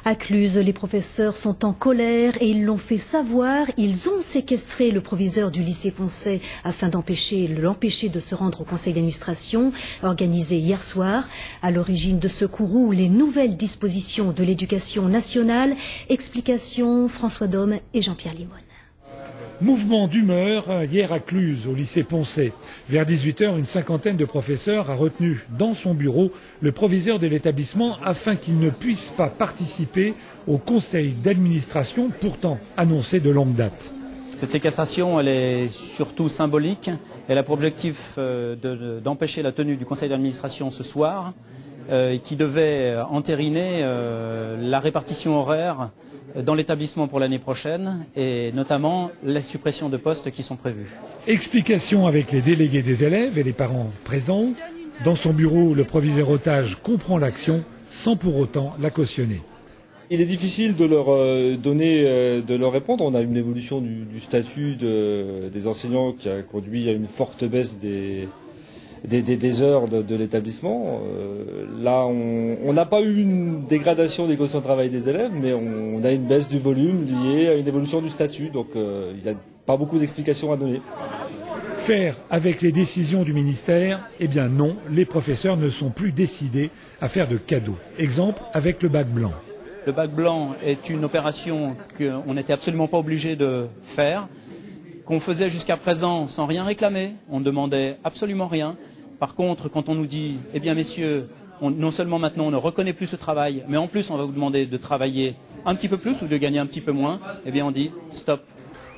À Cluses, les professeurs sont en colère et ils l'ont fait savoir. Ils ont séquestré le proviseur du lycée Poncet afin l'empêcher de se rendre au conseil d'administration organisé hier soir. À l'origine de ce courroux, les nouvelles dispositions de l'éducation nationale. Explication François Dôme et Jean-Pierre Limone. Mouvement d'humeur hier à Cluses, au lycée Poncet. Vers 18 h, une cinquantaine de professeurs a retenu dans son bureau le proviseur de l'établissement afin qu'il ne puisse pas participer au conseil d'administration pourtant annoncé de longue date. Cette séquestration, elle est surtout symbolique. Elle a pour objectif d'empêcher la tenue du conseil d'administration ce soir, qui devait entériner la répartition horaire dans l'établissement pour l'année prochaine et notamment les suppressions de postes qui sont prévues. Explication avec les délégués des élèves et les parents présents. Dans son bureau, le proviseur otage comprend l'action sans pour autant la cautionner. Il est difficile de leur de leur répondre. On a une évolution du statut des enseignants qui a conduit à une forte baisse des heures de l'établissement. Là, on n'a pas eu une dégradation des conditions de travail des élèves, mais on a une baisse du volume liée à une évolution du statut. Donc, il n'y a pas beaucoup d'explications à donner. Faire avec les décisions du ministère? Eh bien non, les professeurs ne sont plus décidés à faire de cadeaux. Exemple avec le bac blanc. Le bac blanc est une opération qu'on n'était absolument pas obligé de faire, qu'on faisait jusqu'à présent sans rien réclamer. On ne demandait absolument rien. Par contre, quand on nous dit, eh bien messieurs, non seulement maintenant on ne reconnaît plus ce travail, mais en plus on va vous demander de travailler un petit peu plus ou de gagner un petit peu moins, eh bien on dit stop.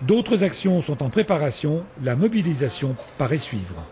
D'autres actions sont en préparation, la mobilisation paraît suivre.